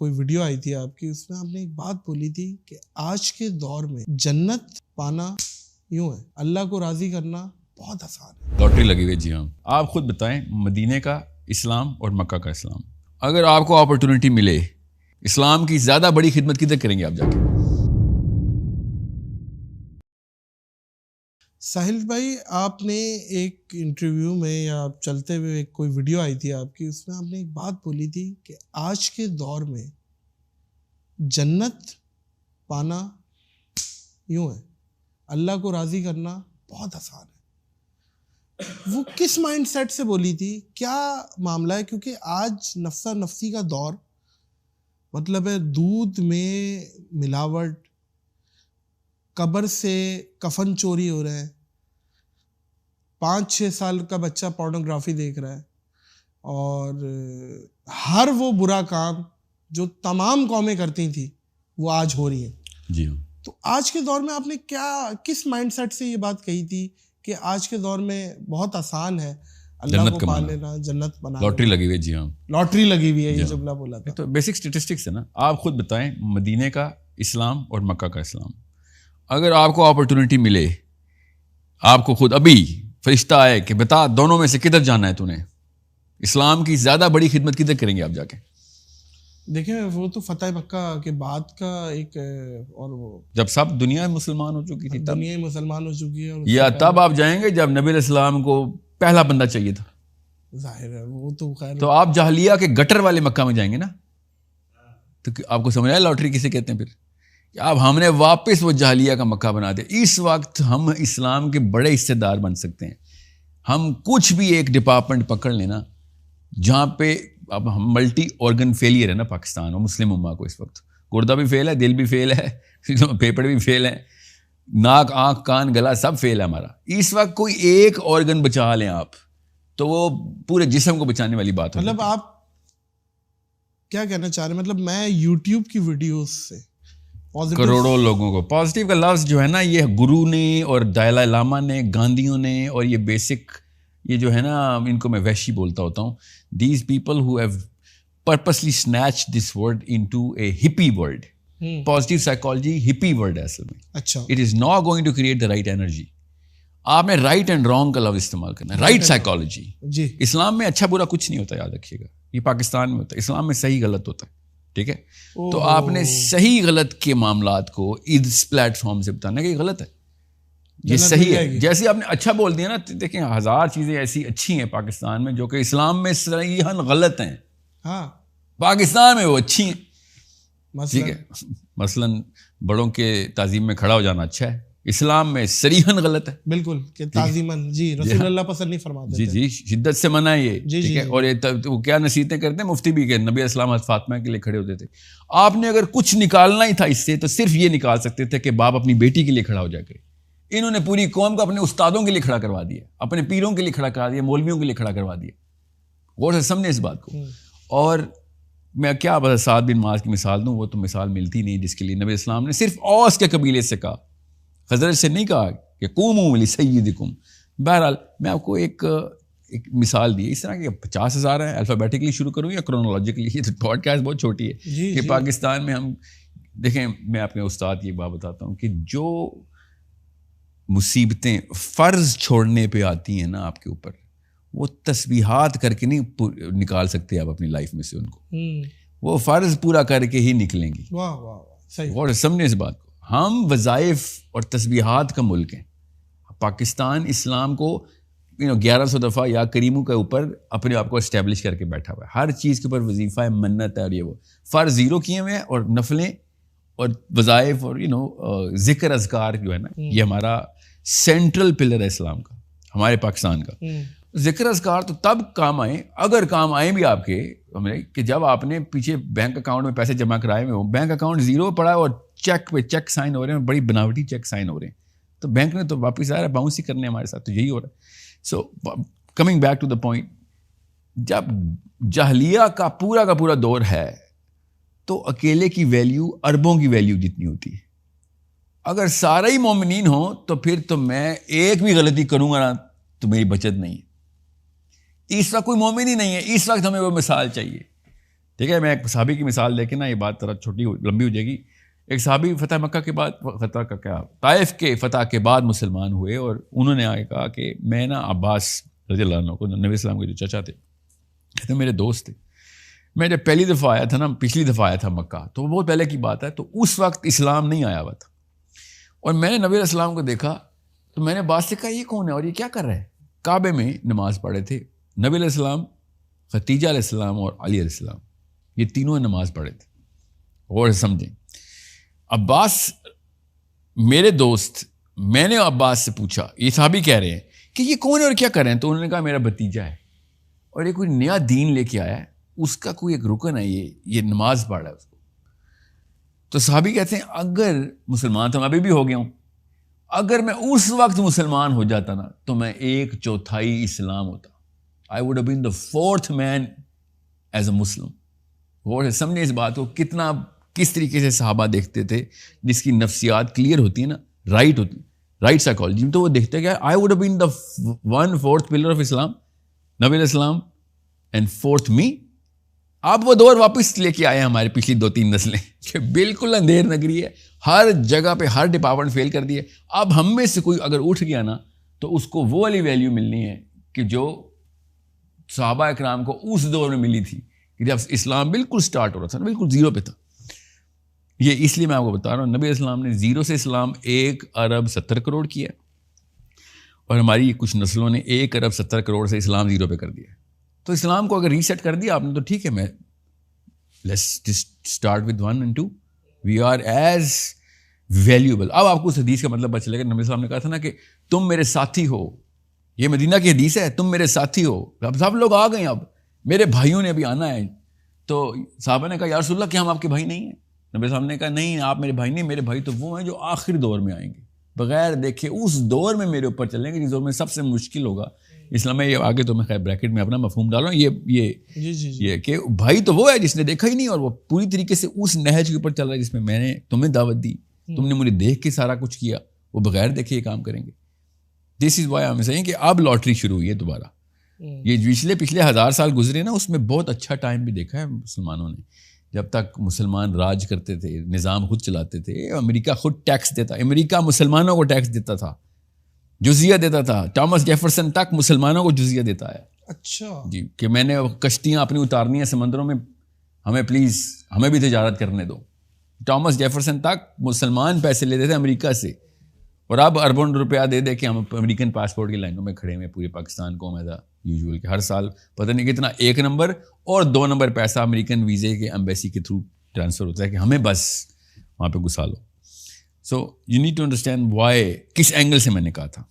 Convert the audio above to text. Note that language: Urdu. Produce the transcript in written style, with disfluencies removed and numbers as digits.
کوئی ویڈیو آئی تھی آپ کی, اس میں آپ نے ایک بات بولی تھی کہ آج کے دور میں جنت پانا یوں ہے, اللہ کو راضی کرنا بہت آسان ہے. لاٹری لگی ہوئی. جی ہاں, آپ خود بتائیں, مدینے کا اسلام اور مکہ کا اسلام, اگر آپ کو اپرچونٹی ملے اسلام کی زیادہ بڑی خدمت کدھر کریں گے آپ جا کے؟ ساحل بھائی, آپ نے ایک انٹرویو میں یا چلتے ہوئے ایک کوئی ویڈیو آئی تھی آپ کی, اس میں آپ نے ایک بات بولی تھی کہ آج کے دور میں جنت پانا یوں ہے, اللہ کو راضی کرنا بہت آسان ہے. وہ کس مائنڈ سیٹ سے بولی تھی, کیا معاملہ ہے؟ کیونکہ آج نفسا نفسی کا دور, مطلب ہے دودھ میں ملاوٹ, قبر سے کفن چوری ہو رہے ہیں, 5-6 سال کا بچہ پورنوگرافی دیکھ رہا ہے, اور ہر وہ برا کام جو تمام قومیں کرتی تھیں وہ آج ہو رہی ہیں. جی ہاں. تو آج کے دور میں آپ نے کس مائنڈ سیٹ سے یہ بات کہی تھی کہ آج کے دور میں بہت آسان ہے اللہ کو پا لینا, جنت بنا, لاٹری لگی ہوئی. جی ہاں, لاٹری لگی ہوئی ہے, یہ جملہ بولا تھا. تو بیسک اسٹیٹسٹکس ہے نا. آپ خود بتائیں, مدینے کا اسلام اور مکہ کا اسلام, اگر آپ کو اپرچونٹی ملے, آپ کو خود ابھی فرشتہ آئے کہ بتا دونوں میں سے کدھر جانا ہے تو نے, اسلام کی زیادہ بڑی خدمت کدھر کریں گے آپ جا کے؟ دیکھیں, وہ تو فتح مکہ کے بعد کا ایک, اور وہ جب سب دنیا مسلمان ہو چکی تھی, دنیا مسلمان ہو چکی ہے, یا تب آپ جائیں گے جب نبی علیہ السلام کو پہلا بندہ چاہیے تھا؟ ظاہر ہے وہ تو خیر. تو آپ جاہلیہ کے گٹر والے مکہ میں جائیں گے نا, تو آپ کو سمجھ آیا لاٹری کسے کہتے ہیں پھر؟ اب ہم نے واپس وہ جاہلیہ کا مکہ بنا دیا. اس وقت ہم اسلام کے بڑے حصے دار بن سکتے ہیں. ہم کچھ بھی ایک ڈپارٹمنٹ پکڑ لینا جہاں پہ اب ہم ملٹی آرگن فیلئر ہے نا پاکستان اور مسلم امہ کو, اس وقت گردہ بھی فیل ہے, دل بھی فیل ہے, پھیپھڑ بھی فیل ہے, ناک آنکھ کان گلا سب فیل ہے ہمارا. اس وقت کوئی ایک آرگن بچا لیں آپ تو وہ پورے جسم کو بچانے والی بات ہے. مطلب آپ کیا کہنا چاہ رہے ہیں؟ مطلب میں یوٹیوب کی ویڈیوز سے کروڑوں لوگوں کو پازیٹیو کا لفظ جو ہے نا, یہ گرو نے اور دلائی لاما نے, گاندھیوں نے, اور یہ بیسک یہ جو ہے نا, ان کو میں وحشی بولتا ہوتا ہوں. These people who have purposely snitch this word into a happy word. Positive psychology happy word ہے اصل میں. اچھا, it is not going to create the right energy. آپ نے رائٹ اینڈ رانگ کا لفظ استعمال کرنا ہے. Right psychology. جی, اسلام میں اچھا برا کچھ نہیں ہوتا, یاد رکھیے گا. یہ پاکستان میں ہوتا ہے, اسلام میں صحیح غلط ہوتا ہے. ٹھیک ہے, تو آپ نے صحیح غلط کے معاملات کو اس پلیٹ فارم سے بتانا کہ یہ غلط ہے, یہ صحیح ہے. جیسے آپ نے اچھا بول دیا نا, دیکھیں 1000 چیزیں ایسی اچھی ہیں پاکستان میں جو کہ اسلام میں صحیحاً غلط ہیں. ہاں, پاکستان میں وہ اچھی ہیں. ٹھیک ہے, مثلاً بڑوں کے تعظیم میں کھڑا ہو جانا اچھا ہے, اسلام میں صریحاً غلط ہے. بالکل, کہ تعظیماً, جی رسول اللہ پسند نہیں فرماتے. جی جی, شدت سے منع ہے یہ. ٹھیک ہے, اور وہ کیا نصیحتیں کرتے ہیں مفتی بھی, کہ نبی علیہ السلام حضرت فاطمہ کے لیے کھڑے ہوتے تھے. آپ نے اگر کچھ نکالنا ہی تھا اس سے تو صرف یہ نکال سکتے تھے کہ باپ اپنی بیٹی کے لیے کھڑا ہو جا کرے. انہوں نے پوری قوم کو اپنے استادوں کے لیے کھڑا کروا دیا, اپنے پیروں کے لیے کھڑا کروا دیا, مولویوں کے لیے کھڑا کروا دیا. غور سے سمجھیں اس بات کو. اور میں کیا بس سعد بن معاذ کی مثال دوں, وہ تو مثال ملتی نہیں جس کے لیے نبی اسلام نے صرف اوس کے قبیلے سے کہا, خزرج سے نہیں کہا کہ قوموا لسیدکم. بہرحال میں آپ کو ایک مثال دی, اس طرح کے 50,000 ہیں. الفابیٹکلی شروع کروں یا کرونالوجیکلی؟ یہ پوڈ کاسٹ بہت چھوٹی ہے کہ پاکستان میں ہم دیکھیں. میں اپنے استاد کی بات بتاتا ہوں کہ جو مصیبتیں فرض چھوڑنے پہ آتی ہیں نا آپ کے اوپر, وہ تسبیحات کر کے نہیں نکال سکتے آپ اپنی لائف میں سے ان کو. وہ فرض پورا کر کے ہی نکلیں گی. واہ واہ, صحیح. اور سمجھیں اس بات کو, ہم وظائف اور تسبیحات کا ملک ہیں. پاکستان اسلام کو 1100 دفعہ یا کریموں کے اوپر اپنے آپ کو اسٹیبلش کر کے بیٹھا ہوا ہے. ہر چیز کے اوپر وظیفہ ہے, منت ہے, اور یہ وہ فرض 0 کیے ہوئے ہیں, اور نفلیں اور وظائف اور ذکر اذکار جو ہے نا, یہ ہمارا سینٹرل پلر ہے اسلام کا, ہمارے پاکستان کا. ذکر اذکار تو تب کام آئیں, اگر کام آئیں بھی آپ کے ہمیں, کہ جب آپ نے پیچھے بینک اکاؤنٹ میں پیسے جمع کرائے ہوئے ہوں, بینک اکاؤنٹ 0 پڑا ہے اور چیک پہ چیک سائن ہو رہے ہیں, بڑی بناوٹی چیک سائن ہو رہے ہیں, تو بینک نے تو واپس آ رہا ہے, باؤنس ہی کرنے ہمارے ساتھ, تو یہی ہو رہا ہے. So coming back to the point, جب جاہلیہ کا پورا دور ہے تو اکیلے کی ویلیو اربوں کی ویلیو جتنی ہوتی ہے. اگر سارے ہی مومنین ہوں تو پھر تو میں ایک بھی غلطی کروں گا نا تو میری بچت نہیں ہے. اس وقت کوئی مومن ہی نہیں ہے, اس وقت ہمیں وہ مثال چاہیے. ٹھیک ہے. میں ایک صحابی کی مثال دے کے نا یہ بات ذرا چھوٹی لمبی ہو جائے گی. ایک صحابی فتح مکہ کے بعد, فتح کا کیا, طائف کے فتح کے بعد مسلمان ہوئے, اور انہوں نے آگے کہا کہ میں نا عباس رضی اللہ عنہ کو, نبی السلام کے جو چچا تھے, کہتے میرے دوست تھے. میں جب پہلی دفعہ آیا تھا نا, پچھلی دفعہ آیا تھا مکہ, تو بہت پہلے کی بات ہے, تو اس وقت اسلام نہیں آیا ہوا تھا, اور میں نے نبی علیہ السلام کو دیکھا تو میں نے عباس سے کہا یہ کون ہے اور یہ کیا کر رہا ہے. کعبے میں نماز پڑھے تھے نبی علیہ السلام, ختیجہ علیہ السلام اور علی علیہ السلام, یہ تینوں نماز پڑھے تھے. اور سمجھیں, عباس میرے دوست, میں نے عباس سے پوچھا, یہ صحابی کہہ رہے ہیں کہ یہ کون ہے اور کیا کر رہے ہیں, تو انہوں نے کہا میرا بھتیجا ہے اور یہ کوئی نیا دین لے کے آیا ہے, اس کا کوئی ایک رکن ہے, یہ نماز پڑھ رہا ہے اس کو. تو صحابی کہتے ہیں اگر مسلمان تو میں ابھی بھی ہو گیا ہوں, اگر میں اس وقت مسلمان ہو جاتا نا تو میں 1/4 اسلام ہوتا. I would have been the 4th man as a Muslim. اور سمجھے اس بات کو, کس طریقے سے صحابہ دیکھتے تھے, جس کی نفسیات کلیئر ہوتی ہے نا, رائٹ ہوتی, رائٹ سائیکالوجی, تو وہ دیکھتے ہیں کہ I would have been the 1/4 pillar of Islam, نبی علیہ السلام, and 4th me. آپ وہ دور واپس لے کے آئے ہیں ہماری پچھلی 2-3 نسلیں, کہ بالکل اندھیر نگری ہے, ہر جگہ پہ ہر ڈپارٹمنٹ فیل کر دیے. اب ہم میں سے کوئی اگر اٹھ گیا نا تو اس کو وہ والی ویلیو ملنی ہے کہ جو صحابہ اکرام کو اس دور میں ملی تھی, کہ جب اسلام بالکل سٹارٹ ہو رہا تھا, بالکل زیرو پہ تھا. یہ اس لیے میں آپ کو بتا رہا ہوں, نبی علیہ السلام نے زیرو سے اسلام 1 ارب 70 کروڑ کیا, اور ہماری کچھ نسلوں نے 1 ارب 70 کروڑ سے اسلام زیرو پہ کر دیا. تو اسلام کو اگر ریسیٹ کر دیا آپ نے تو ٹھیک ہے, میں let's start with 1 and 2, we are as valuable. اب آپ کو اس حدیث کا مطلب پتہ چلے گا. نبی السلام نے کہا تھا نا کہ تم میرے ساتھی ہو, یہ مدینہ کی حدیث ہے, تم میرے ساتھی ہو. اب سب لوگ آ گئے ہیں, اب میرے بھائیوں نے ابھی آنا ہے. تو صحابہ نے کہا یا رسول اللہ کہ ہم آپ کے بھائی نہیں ہیں. نبی صاحب نے کہا نہیں, آپ میرے بھائی نہیں, میرے بھائی تو وہ ہیں جو آخری دور میں آئیں گے, بغیر دیکھے اس دور میں میرے اوپر چلیں گے جس دور میں سب سے مشکل ہوگا. اسلام میں یہ آگے تو میں خیر بریکٹ میں اپنا مفہوم ڈال رہا ہوں, یہ کہ بھائی تو وہ ہے جس نے دیکھا ہی نہیں, اور وہ پوری طریقے سے اس نہج کے اوپر چل رہا ہے جس میں نے تمہیں دعوت دی, تم نے مجھے دیکھ کے سارا کچھ کیا, وہ بغیر دیکھے یہ کام کریں گے. دس از وائی ہم صحیح کہ اب لاٹری شروع ہوئی ہے دوبارہ. یہ پچھلے 1000 سال گزرے نا, اس میں بہت اچھا ٹائم بھی دیکھا ہے مسلمانوں نے. جب تک مسلمان راج کرتے تھے, نظام خود چلاتے تھے, امریکہ خود ٹیکس دیتا, امریکہ مسلمانوں کو ٹیکس دیتا تھا, جزیہ دیتا تھا. ٹامس جیفرسن تک مسلمانوں کو جزیہ دیتا ہے. اچھا جی, کہ میں نے کشتیاں اپنی اتارنی ہیں سمندروں میں, ہمیں پلیز ہمیں بھی تجارت کرنے دو. ٹامس جیفرسن تک مسلمان پیسے لیتے تھے امریکہ سے, اور اب اربوں روپیہ دے دے کے ہم امریکن پاسپورٹ کی لائنوں میں کھڑے ہوئے پورے پاکستان کو. ایز یوزول کہ ہر سال پتہ نہیں کتنا 1 نمبر اور 2 نمبر پیسہ امریکن ویزے کے ایمبیسی کے تھرو ٹرانسفر ہوتا ہے کہ ہمیں بس وہاں پہ گھسا لو. So you need to understand why, کس اینگل سے میں نے کہا تھا.